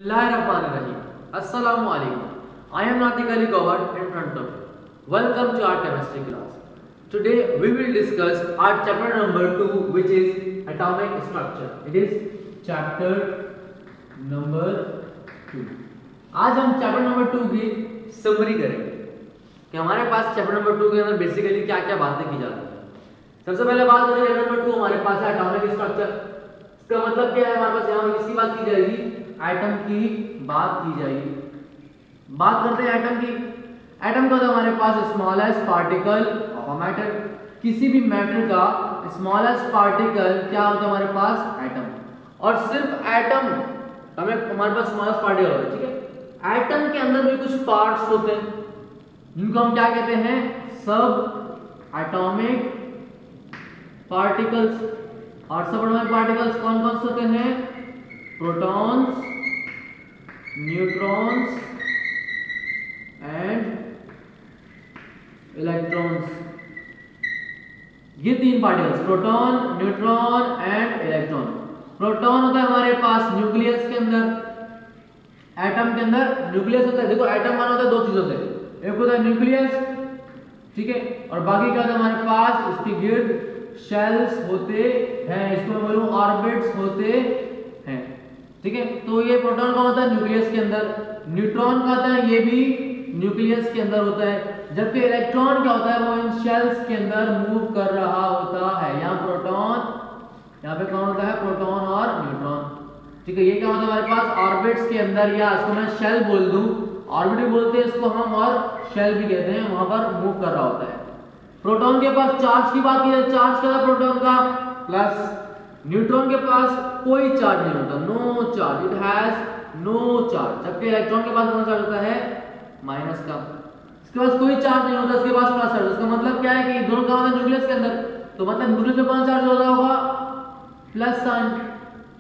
Bismillahirrahmanirrahim. Assalamu alaikum. I am Natik Ali Gowad in front of you. Welcome to our chemistry class. Today we will discuss our chapter number 2, which is atomic structure. It is chapter number 2. आज हम chapter number 2 की summary करेंगे कि हमारे पास chapter number 2 के अंदर basically क्या क्या बातें की जाती हैं। सबसे पहले बात हो जाए चैप्टर नंबर 2, हमारे पास है एटॉमिक स्ट्रक्चर। इसका मतलब क्या है, हमारे पास यहाँ किसकी बात की जाएगी, एटम की बात की जाएगी। बात करते हैं एटम की। एटम का तो हमारे पास smallest particle of a matter, किसी भी मैटर का स्मॉलेस्ट पार्टिकल क्या होता है हमारे पास, एटम। और सिर्फ एटम हमें हमारे पास स्मॉलेस्ट पार्टिकल होता है, ठीक है। एटम के अंदर भी कुछ पार्ट्स होते हैं जिनको हम क्या कहते हैं, सब एटॉमिक पार्टिकल्स। और सब एटॉमिक पार्टिकल्स कौन कौन से होते हैं, प्रोटॉन्स, न्यूट्रॉन्स एंड इलेक्ट्रॉन्स। ये तीन particles, proton, neutron and electron. Proton होता है हमारे पास न्यूक्लियस के अंदर, एटम के अंदर न्यूक्लियस होता है। देखो एटम बना होता है दो चीजों से, एक होता है न्यूक्लियस, ठीक है, और बाकी क्या होता है हमारे पास, इसके गिर्द शेल्स होते हैं, इसको मैं बोलूं ऑर्बिट्स होते हैं, ठीक है। तो ये प्रोटॉन का होता है न्यूक्लियस के अंदर, न्यूट्रॉन का होता है ये भी न्यूक्लियस के अंदर होता है, जबकि इलेक्ट्रॉन क्या होता है, वो इन शेल्स के अंदर मूव कर रहा होता है। यहाँ प्रोटॉन, यहाँ पे कौन होता है, प्रोटॉन और न्यूट्रॉन, ठीक है। ये क्या होता है हमारे पास, ऑर्बिट्स के अंदर, या इसको मैं शेल बोल दूं, ऑर्बिट भी बोलते हैं इसको हम और शेल भी कहते हैं, वहां पर मूव कर रहा होता है। प्रोटॉन के पास चार्ज की बात की जाए, चार्ज क्या है प्रोटॉन का, प्लस। न्यूट्रॉन के पास कोई चार्ज नहीं होता, no charge, it has no charge. जबकि इलेक्ट्रॉन के पास कौन सा चार्ज होता है, माइनस का। इसके पास कोई चार्ज नहीं होता, इसके पास प्लस चार्ज। इसका मतलब क्या है कि दोनों का होता है न्यूक्लियस के अंदर, तो मतलब न्यूक्लियस में कौन चार्ज होता होगा, प्लस साइन।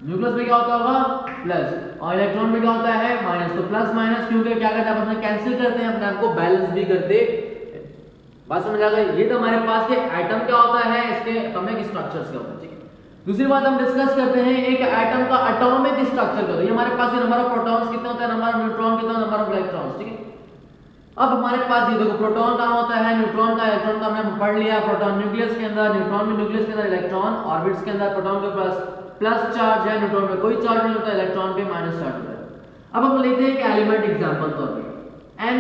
न्यूक्लियस में क्या होता होगा, प्लस, और इलेक्ट्रॉन में क्या होता है, माइनस। तो प्लस माइनस क्योंकि क्या करते हैं, अपने कैंसिल करते हैं, अपने आप को बैलेंस भी करते। बात समझ आ गई। ये तो हमारे पास के एटम क्या होता है, इसके एटॉमिक स्ट्रक्चर्स क्या होता है, ठीक है। दूसरी बात हम डिस्कस करते हैं, एक एटम का एटॉमिक स्ट्रक्चर क्या होता है। हमारे पास नंबर ऑफ प्रोटॉन्स कितने होते हैं, नंबर ऑफ न्यूट्रॉन कितना, नंबर ऑफ इलेक्ट्रॉन्स, ठीक है। अब हमारे पास ये देखो, प्रोटॉन कहां होता है, न्यूट्रॉन का, इलेक्ट्रॉन का हमने पढ़ लिया। प्रोटॉन न्यूक्लियस के अंदर, न्यूट्रॉन भी न्यूक्लियस के अंदर, इलेक्ट्रॉन ऑर्बिट्स के अंदर। प्रोटॉन के पास प्लस चार्ज है, न्यूट्रॉन में कोई चार्ज नहीं होता, इलेक्ट्रॉन पे माइनस चार्ज होता है। अब हम लेते हैं एक एलिमेंट एग्जांपल तौर पे, Na,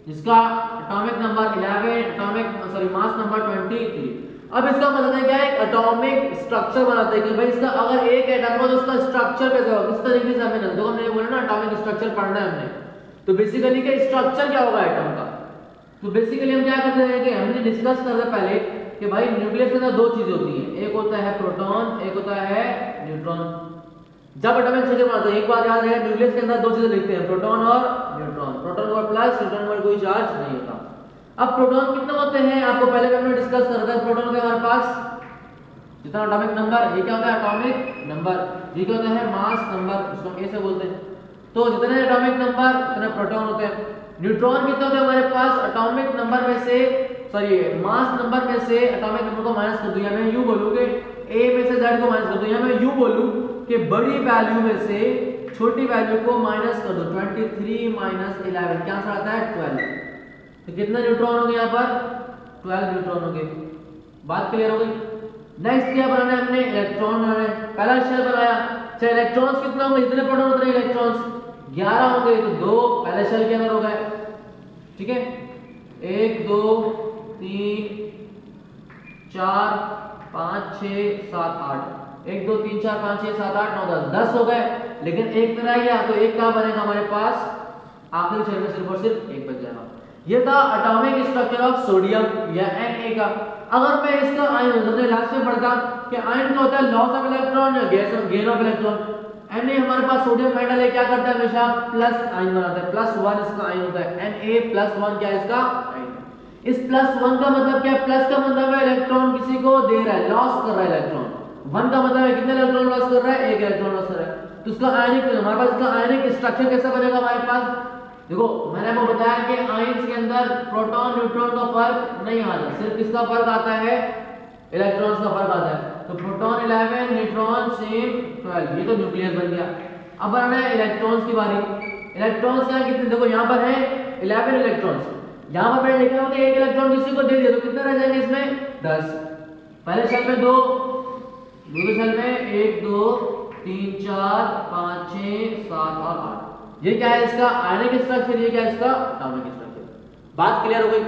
जिसका एटॉमिक नंबर 11, मास नंबर 23। अब इसका मतलब है क्या है, एटॉमिक स्ट्रक्चर बनाते हैं कि भाई इसका अगर एक एटम हो तो उसका स्ट्रक्चर कैसा होगा, किस तरीके से हमें देखो, हमने बोला ना एटॉमिक स्ट्रक्चर पढ़ना है हमने, तो बेसिकली क्या स्ट्रक्चर क्या होगा एटम का। तो बेसिकली हम क्या करते हैं कि हमने डिस्कस कर रहे पहले कि भाई न्यूक्लियस के अंदर दो चीजें होती हैं, एक होता है प्रोटॉन, एक होता है न्यूट्रॉन। जब एटॉमिक स्ट्रक्चर बनाते हैं, एक बात याद रहे, न्यूक्लियस के अंदर दो चीजें लिखते हैं, प्रोटॉन और न्यूट्रॉन। प्रोटॉन पर प्लस, न्यूट्रॉन पर कोई चार्ज नहीं होता। अब प्रोटॉन कितने होते हैं, आपको पहले हमने डिस्कस कर रखा है। प्रोटॉन के हमारे पास जितना एटॉमिक नंबर, ये क्या होता है एटॉमिक नंबर, ये क्या होता है मास नंबर, इसको हम ए से बोलते हैं। तो जितने एटॉमिक नंबर उतने प्रोटॉन होते हैं। न्यूट्रॉन कितने होते हैं हमारे पास, एटॉमिक नंबर में से, मास नंबर में से एटॉमिक नंबर को माइनस कर दूं, या मैं यूं बोलूं कि ए में से z को माइनस कर दूं, या मैं यूं बोलूं कि बड़ी वैल्यू में से छोटी वैल्यू को माइनस कर दो। 23 माइनस 11 क्या आंसर आता है, 12। तो कितने न्यूट्रॉन होंगे यहाँ पर, 12 न्यूट्रॉन होंगे। बात क्लियर हो गई। नेक्स्ट क्या बनाना है हमने, इलेक्ट्रॉन बनाना है। पहला शेल बनाया, चाहे इलेक्ट्रॉन्स कितने होंगे, इतने प्रोटॉन उतने इलेक्ट्रॉन्स, 11 होंगे, तो 2 पहले शेल के अंदर हो गए, ठीक है। 1 2 3 4 5 6 7 8, 1 2 3 4 5 6 7 8 9 10 हो गए। लेकिन एक तो रह गया, तो एक कहां बनेगा हमारे पास, आखिरी शेल में सिर्फ और सिर्फ एक बच जाएगा। ये था एटॉमिक स्ट्रक्चर ऑफ सोडियम या Na का। अगर मैं इसका आयन हमने लास्ट में पढ़ा कि आयन क्या होता है, लॉस ऑफ इलेक्ट्रॉन या गेन ऑफ इलेक्ट्रॉन। Na हमारे पास सोडियम मेटल है, क्या करता है हमेशा प्लस आयन बनाता है, +1 इसका आयन होता है। Na+1 क्या है इसका आयन। इस +1 का मतलब क्या है, प्लस का मतलब है इलेक्ट्रॉन किसी को दे रहा है, लॉस कर रहा है इलेक्ट्रॉन। 1 का मतलब है कितने इलेक्ट्रॉन लॉस कर रहा है, एक इलेक्ट्रॉन लॉस कर रहा है। तो इसका आयनिक, हमारे पास इसका आयनिक स्ट्रक्चर कैसा बनेगा हमारे पास, देखो मैंने आपको बताया कि आयन्स के अंदर प्रोटॉन न्यूट्रॉन का फर्क नहीं आता, सिर्फ किसका फर्क आता है, इलेक्ट्रॉन्स का फर्क आता है। तो प्रोटॉन 11, न्यूट्रॉन सेम 12, ये तो न्यूक्लियस बन गया। अब बनाना है इलेक्ट्रॉन्स की बारी। इलेक्ट्रॉन्स यहाँ कितने, देखो यहाँ पर है 11 इलेक्ट्रॉन्स, यहाँ पर मैंने लिखा होगा एक इलेक्ट्रॉन किसी को दे दिया तो कितने रह जाएंगे इसमें 10। पहले सेल में 2, दूसरे सेल में 1 2 3 4 5 6 7 और 8। ये क्या है इसका आयनिक स्ट्रक्चर, ये क्या है इसका एटॉमिक स्ट्रक्चर। बात क्लियर हो गई,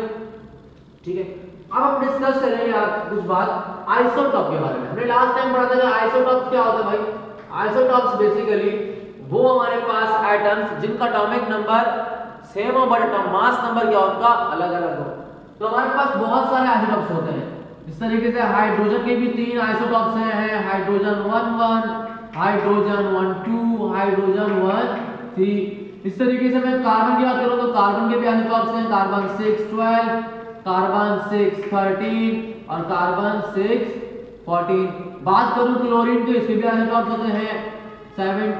ठीक है। अब हम डिस्कस करेंगे यार कुछ बात आइसोटॉप के बारे में। हमने लास्ट टाइम पढ़ा था कि आइसोटॉप क्या होता है भाई। आइसोटॉप्स बेसिकली वो हमारे पास एटम्स जिनका एटॉमिक नंबर सेम हो बट मास नंबर क्या उनका अलग अलग हो। तो हमारे पास बहुत सारे आइसोटॉप्स होते हैं। इस तरीके से हाइड्रोजन के भी 3 आइसोटॉप्स हैं, हाइड्रोजन 1 1, हाइड्रोजन 1 2, हाइड्रोजन 1 3। इस तरीके से मैं कार्बन की बात करूं तो कार्बन के भी आइसोटॉप्स हैं, कार्बन 6 12, कार्बन 6 13 और कार्बन 6 14। बात करूं क्लोरीन तो इसके भी आइसोटॉप्स होते हैं 17,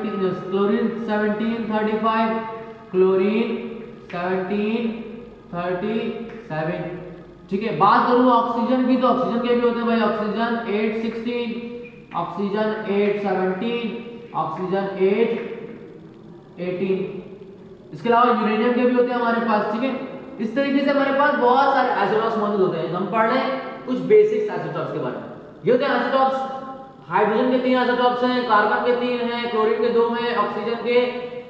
क्लोरीन 17 35, क्लोरीन 17 37, ठीक है। बात करूं ऑक्सीजन की तो ऑक्सीजन के भी होते हैं भाई, ऑक्सीजन 8 16, ऑक्सीजन 8 17, ऑक्सीजन 8 18। इसके अलावा यूरेनियम के भी होते हैं हमारे पास, ठीक है। इस तरीके से हमारे पास बहुत सारे आइसोटॉप्स मौजूद होते हैं। हम पढ़ रहे हैं कुछ बेसिक्स आइसोटॉप्स के बारे में। ये होते हैं आइसोटॉप्स, हाइड्रोजन के 3 आइसोटॉप्स हैं, कार्बन के 3 हैं, क्लोरीन के 2 हैं, ऑक्सीजन के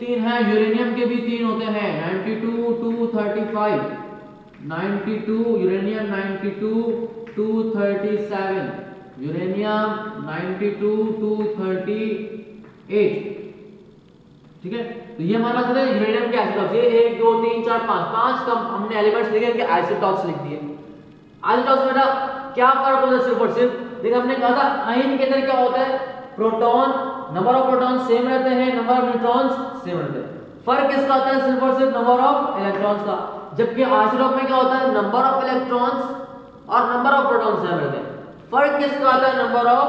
3 हैं, यूरेनियम के भी 3 होते हैं 92 235, 92 यूरेनियम 92 237, यूरेनियम 92 238, ठीक है। तो ये हमारे पास है यूरेनियम के आइसोटॉप्स। ये 1 2 3 4 5 कम हमने एलिमेंट्स लिखे, इनके आइसोटॉप्स लिख दिए। आइसोटॉप्स बेटा क्या फर्क होता है सिर्फ और सिर्फ, देखिए हमने कहा था आयन के अंदर क्या होता है, proton number of proton same रहते हैं, नंबर ऑफ न्यूट्रॉन्स सेम रहते हैं। फर्क किसका होता है, सिर्फ और सिर्फ नंबर ऑफ इलेक्ट्रॉन्स का। जबकि आइसोटॉप में क्या होता है, नंबर ऑफ इलेक्ट्रॉन्स और नंबर ऑफ प्रोटॉन सेम रहते हैं। फर्क किसका आता है, नंबर ऑफ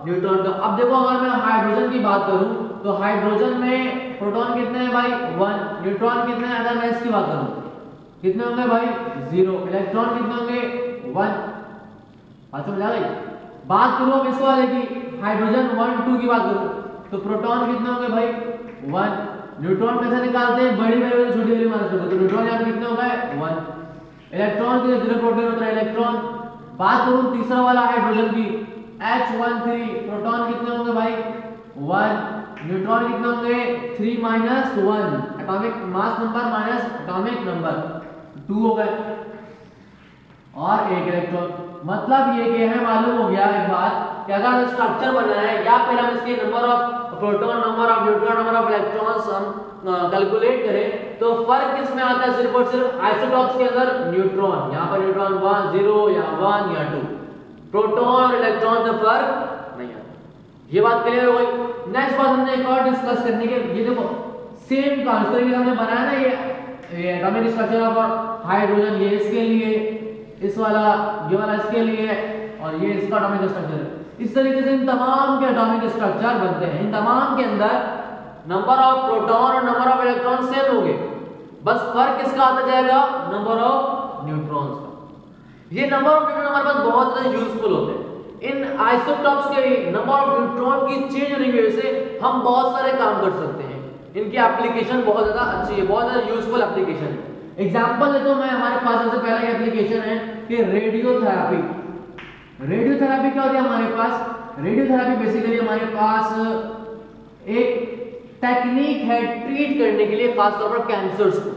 न्यूट्रॉन का। अब देखो अगर मैं हाइड्रोजन की बात करूं तो हाइड्रोजन में प्रोटॉन कितने हैं भाई 1, न्यूट्रॉन कितने हैं, अगर मैं इसकी बात करूं कितने होंगे भाई 0, इलेक्ट्रॉन कितने होंगे 1। बात समझ आ गई। बात करूं अब इस वाले की, हाइड्रोजन 1 2 की बात करूं तो प्रोटॉन कितने होंगे भाई 1, न्यूट्रॉन कैसे निकालते हैं, बड़ी वाली छोटी वाली मात्रा से, तो न्यूट्रॉन यहां पे कितने हो गए 1, इलेक्ट्रॉन के 0 प्रोटॉन होता है इलेक्ट्रॉन। बात करूं तीसरा वाला हाइड्रोजन की H13, प्रोटॉन कितने होंगे भाई 1, न्यूट्रॉन कितने होंगे 3 minus 1, atomic mass number minus atomic number 2 हो गए, और एक इलेक्ट्रॉन। मतलब ये कि हमें मालूम हो गया एक बात कि अगर स्ट्रक्चर बनाना है या फिर हम इसके number of proton, number of neutron, number of electrons हम कैलकुलेट करें तो फर्क किसमें आता है, सिर्फ और सिर्फ आइसोटॉप्स के अंदर न्यूट्रॉन, यहाँ पर न्यूट्रॉन 1 0 या 1 या 2, प्रोटॉन और इलेक्ट्रॉन में फर्क नहीं आता। ये बात क्लियर हो गई। नेक्स्ट बात हमने एक और डिस्कस करने के, ये देखो सेम का इस तरीके से हमने बनाया ना ये एटॉमिक स्ट्रक्चर ऑफ हाइड्रोजन, ये इसके लिए, इस वाला ये वाला इसके लिए, और ये इसका एटॉमिक स्ट्रक्चर है। इस तरीके से इन तमाम के एटॉमिक स्ट्रक्चर बनते हैं। इन तमाम के अंदर नंबर ऑफ प्रोटॉन और नंबर ऑफ इलेक्ट्रॉन सेम होंगे, बस फर्क किसका आता जाएगा, नंबर ऑफ न्यूट्रॉन्स का। ये नंबर ऑफ न्यूट्रॉन हमारे पास बहुत ज्यादा यूजफुल होते हैं। इन आइसोटॉप्स के नंबर ऑफ न्यूट्रॉन की चेंज होने की वजह से हम बहुत सारे काम कर सकते हैं। इनकी एप्लीकेशन बहुत ज्यादा अच्छी है, बहुत ज्यादा यूजफुल एप्लीकेशन है। एग्जांपल ले तो मैं, हमारे पास सबसे पहला एप्लीकेशन है कि रेडियोथेरेपी। रेडियोथेरेपी क्या होती है हमारे पास, रेडियोथेरेपी बेसिकली हमारे पास एक टेक्निक है ट्रीट करने के लिए, खासतौर पर कैंसर्स को।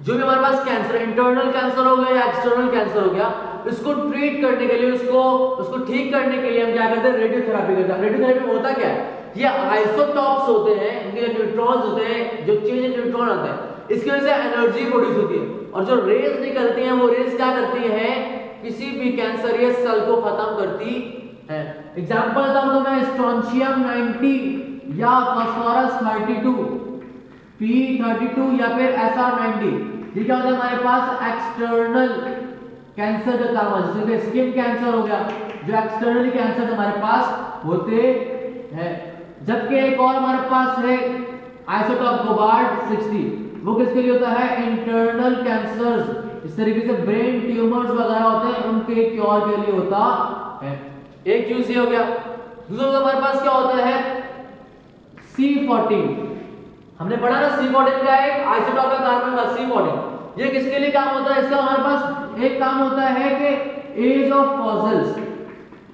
जो भी हमारे पास कैंसर, इंटरनल कैंसर हो गया या एक्सटर्नल कैंसर हो गया, इसको ट्रीट करने के लिए, उसको ठीक करने के लिए हम क्या करते हैं, रेडियोथेरेपी करते हैं। रेडियोथेरेपी में होता क्या है, ये आइसोटॉप्स होते हैं, इनके जो न्यूट्रॉन्स होते हैं, जो चेंज इन न्यूट्रॉन आता है, इसकी वजह से एनर्जी प्रोड्यूस होती है, और जो रेज निकलती हैं वो रेज क्या करती हैं, किसी भी कैंसरियस सेल को खत्म करती है। एग्जांपल देता हूं तो मैं स्ट्रोंशियम 90 या फास्फोरस 32 P32 या फिर SR90, ये क्या होता है हमारे पास एक्सटर्नल कैंसर का काम है। जैसे स्किन कैंसर हो गया, जो एक्सटर्नली कैंसर हमारे पास होते हैं। जबकि एक और हमारे पास है आइसोटॉप कोबाल्ट 60, वो किसके लिए होता है, इंटरनल कैंसर्स। इस तरीके से ब्रेन ट्यूमर्स वगैरह होते हैं, उनके क्योर के लिए होता है। एक चीज ये हो गया। दूसरा हमारे पास क्या होता है C14, हमने पढ़ा ना C14 का एक आइसोटॉप है कार्बन का C14। ये किसके लिए काम होता है? इसका हमारे पास एक काम होता है कि एज ऑफ फॉसिल्स,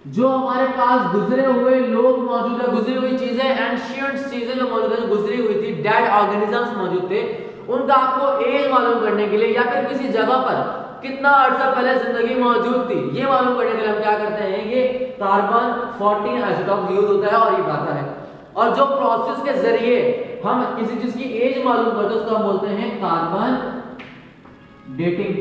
जो हमारे पास गुजरे हुए लोग मौजूद है, गुजरी हुई चीजें, एंशिएंट चीजें जो मौजूद है, जो गुजरी हुई थी, डेड ऑर्गेनिजम्स मौजूद थे, उनका आपको एज मालूम करने के लिए या फिर किसी जगह पर कितना अर्सा पहले जिंदगी मौजूद थी, ये मालूम करने के लिए हम क्या करते हैं, ये कार्बन 14 आइसोटॉप यूज होता है और ये आता है। और जो प्रोसेस के जरिए हम किसी चीज की एज मालूम करते हैं उसको हम बोलते हैं कार्बन डेटिंग।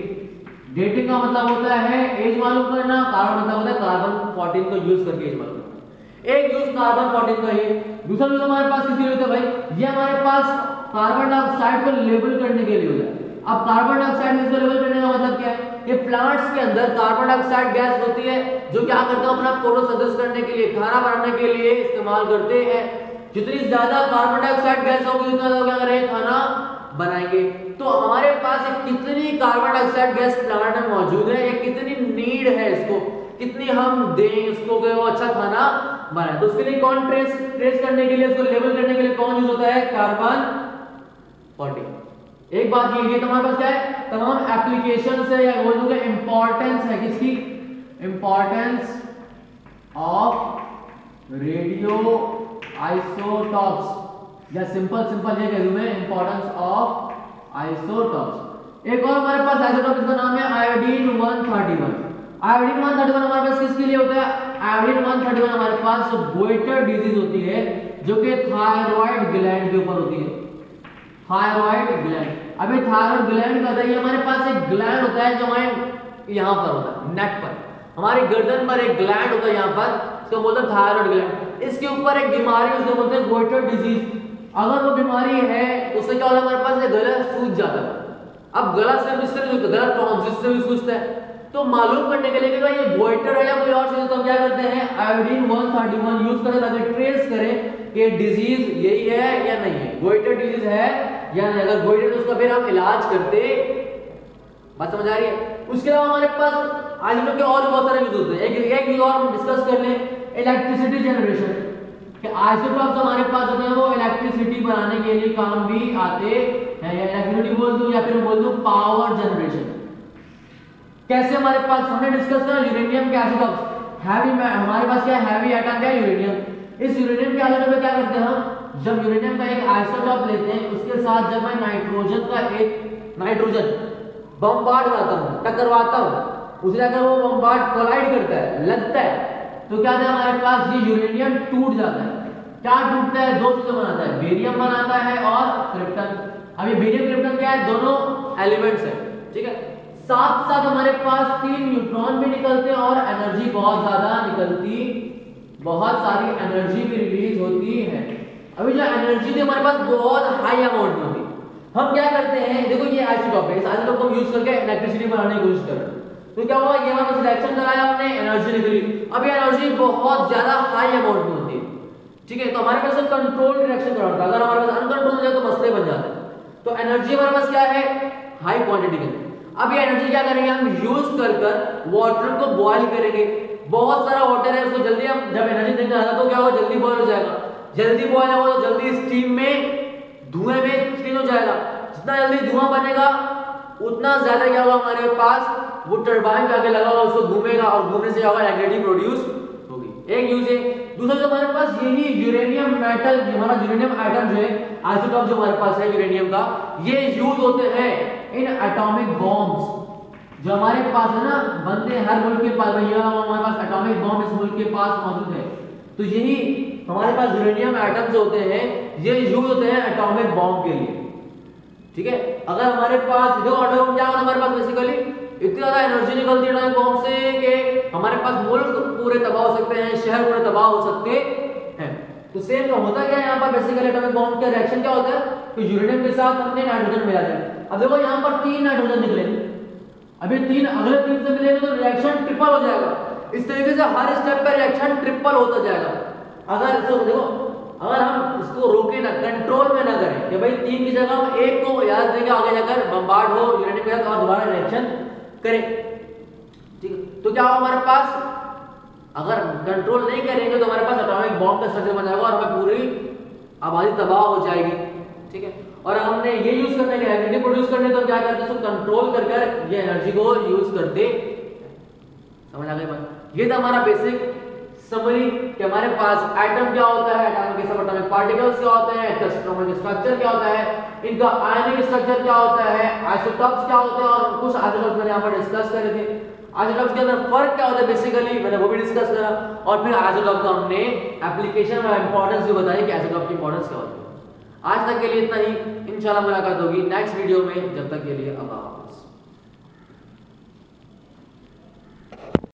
डेटिंग का मतलब होता है एज मालूम करना, कार्बन मतलब होता है कार्बन 14 को यूज करके एज मालूम करना। एक यूज कार्बन 14 का है, दूसरा यूज हमारे पास किसके लिए होता है भाई? ये हमारे पास कार्बन डाइऑक्साइड को लेबल करने के लिए होता है। अब कार्बन डाइऑक्साइड इसको लेबल करने का मतलब क्या है? ये प्लांट्स के अंदर कार्बन डाइऑक्साइड गैस होती है जो क्या करते हैं, अपना फोटोसिंथेसिस करने के लिए, खाना बनाने के लिए इस्तेमाल करते हैं। जितनी ज्यादा कार्बन डाइऑक्साइड गैस होगी उतना ज्यादा क्या करेंगे, खाना बनाएंगे। तो हमारे पास कितनी कार्बन डाइऑक्साइड गैस प्लांट में मौजूद है, या कितनी नीड है इसको, कितनी हम दें उसको कि वो अच्छा खाना बनाए। तो उसके लिए कौन ट्रेस करने के लिए, उसको लेबल करने के लिए कौन यूज होता है? कार्बन 14। एक बात ये तो हमारे पास क्या है, तमाम एप्लीकेशन है या बोल दूंगा इंपॉर्टेंस है किसकी? इंपॉर्टेंस ऑफ रेडियो आइसोटॉप्स, या सिंपल ये कह दूं मैं, इंपॉर्टेंस ऑफ आइसोटॉप्स। एक और हमारे पास आइसोटॉप, इसका नाम है आयोडीन 131। आयोडीन 131 हमारे पास किसके लिए होता है? आयोडीन 131 हमारे पास गोइटर डिजीज होती है जो कि थायराइड ग्लैंड के ऊपर होती है। थायराइड ग्लैंड, अभी थायराइड ग्लैंड का ये हमारे पास एक ग्लैंड होता है जो हमारे यहाँ पर होता है, नेक पर, हमारी गर्दन पर एक ग्लैंड होता है यहाँ पर, इसको बोलते हैं थायराइड ग्लैंड। इसके ऊपर एक बीमारी उसको बोलते हैं गोइटर डिजीज। अगर वो बीमारी है तो उससे क्या होता है, हमारे पास गला सूज जाता है। अब गला सिर्फ इससे नहीं सूजता, गला टॉन्सिल से भी सूजता है। तो मालूम करने के लिए कि भाई ये गोइटर है या कोई और चीज, तो हम क्या करते हैं, आयोडीन 131 यूज करें ताकि ट्रेस करें कि डिजीज यही है या नहीं है, गोइटर डिजीज है या नहीं। अगर गोइटर तो उसका फिर हम इलाज करते। बात समझ आ रही है? उसके अलावा हमारे पास आइसोटॉप के और भी बहुत सारे यूज होते हैं। एक यूज और हम डिस्कस कर लें, इलेक्ट्रिसिटी जनरेशन। कि आइसोटॉप्स हमारे पास होते हैं वो इलेक्ट्रिसिटी बनाने के लिए काम भी आते हैं, या इलेक्ट्रिसिटी बोल दूं या फिर बोल दूं पावर जनरेशन। कैसे हमारे पास हमने डिस्कस किया यूरेनियम के आइसोटॉप्स, हैवी में हमारे पास क्या हैवी एटम क्या है, यूरेनियम। इस यूरेनियम के आइसोटॉप में क्या करते हैं हम, जब यूरेनियम का एक आइसोटॉप लेते हैं उसके साथ जब मैं नाइट्रोजन का एक नाइट्रोजन बमबार्ड कराता हूं, टकराता हूं, उसे जाकर वो बमबार्ड कोलाइड करता है, लगता है, तो क्या है हमारे पास ये यूरेनियम टूट जाता है। क्या टूटता है? दो चीजें बनाता है, बेरियम बनाता है और क्रिप्टन। अभी बेरियम क्रिप्टन क्या है, दोनों एलिमेंट्स है, ठीक है। साथ साथ हमारे पास 3 न्यूट्रॉन भी निकलते हैं और एनर्जी बहुत ज्यादा निकलती, बहुत सारी एनर्जी भी रिलीज होती है। अभी जो एनर्जी थी हमारे पास बहुत हाई अमाउंट में थी। हम क्या करते हैं, देखो ये आइसोटॉप है, इस आइसोटॉप को यूज करके इलेक्ट्रिसिटी बनाने की कोशिश कर रहे हैं। तो क्या हुआ, ये हमारे सिलेक्शन कराया हमने, एनर्जी निकली। अब ये एनर्जी बहुत ज्यादा हाई अमाउंट में होती है, ठीक है। तो हमारे पास कंट्रोल डायरेक्शन कराना था, अगर हमारे पास अनकंट्रोल हो जाए तो मसले बन जाते हैं। तो एनर्जी हमारे पास क्या है, हाई क्वांटिटी में। अब ये एनर्जी क्या करेंगे, हम यूज कर वाटर को बॉयल करेंगे। बहुत सारा वाटर है, उसको जल्दी हम जब एनर्जी देंगे तो क्या होगा, जल्दी बॉयल हो जाएगा। जल्दी बॉयल होगा तो जल्दी स्टीम में, धुएं में चेंज हो जाएगा। जितना जल्दी धुआं बनेगा उतना ज्यादा क्या होगा, हमारे पास वो टरबाइन जाके लगा होगा, उसको घूमेगा और घूमने से क्या होगा, इलेक्ट्रिसिटी प्रोड्यूस होगी। एक यूज है। दूसरा जो हमारे पास यही यूरेनियम मेटल, हमारा यूरेनियम एटम जो है, आइसोटॉप जो हमारे पास है यूरेनियम का, ये यूज होते हैं इन एटॉमिक बॉम्ब्स जो हमारे पास है ना, बनते हैं हर मुल्क के पास। भैया हमारे पास एटॉमिक बॉम्ब इस मुल्क के पास मौजूद है। तो यही हमारे पास यूरेनियम एटम जो होते हैं ये यूज होते हैं एटॉमिक बॉम्ब के लिए, ठीक है। अगर हमारे पास जो एटॉमिक क्या होता है, हमारे पास बेसिकली इतनी ज्यादा एनर्जी निकलती है एटॉमिक बॉम्ब से कि हमारे पास मुल्क पूरे तबाह हो सकते हैं, शहर पूरे तबाह हो सकते हैं। तो सेम होता क्या है यहाँ पर, बेसिकली एटॉमिक बॉम्ब का रिएक्शन क्या होता है, तो यूरेनियम के साथ हमने नाइट्रोजन मिला दिया। अब देखो यहाँ पर 3 नाइट्रोजन निकले, अभी 3 अगले 3 से मिलेंगे तो रिएक्शन ट्रिपल हो जाएगा। इस तरीके से हर स्टेप पर रिएक्शन ट्रिपल होता जाएगा। अगर इसको देखो, अगर हम इसको रोके ना, कंट्रोल में ना करें कि भाई 3 की जगह हम 1 को याद देंगे, आगे जाकर बम्बार्ड हो यूरेनियम के साथ और दोबारा रिएक्शन करें, ठीक है। तो क्या हो हमारे पास, अगर कंट्रोल नहीं करेंगे तो हमारे पास एटॉमिक बॉम्ब का स्ट्रक्चर बन जाएगा और हमें पूरी आबादी तबाह हो जाएगी। ठीक है। और हमने ये यूज करने के एनर्जी प्रोड्यूस करने तो क्या करते हैं, उसको कंट्रोल कर कर ये एनर्जी को यूज करते। समझ आ गई बात? ये था हमारा बेसिक समरी कि हमारे पास एटम क्या होता है, एटॉमिक सबएटॉमिक पार्टिकल्स क्या होते हैं, टेस्टोनोमिक स्ट्रक्चर क्या होता है, इनका आयनिक स्ट्रक्चर क्या होता है, आइसोटॉप्स क्या होते हैं, और कुछ आइसोटॉप्स मैंने यहाँ पर डिस्कस करे थे। आइसोटॉप्स के अंदर फर्क क्या होता है बेसिकली मैंने वो भी डिस्कस करा, और फिर आइसोटॉप का हमने एप्लीकेशन और इंपॉर्टेंस भी बताई कि आइसोटॉप की इंपॉर्टेंस क्या होती है। आज तक के लिए इतना ही, इंशाल्लाह मुलाकात होगी नेक्स्ट वीडियो में, जब तक के लिए अल्लाह हाफ़िज़।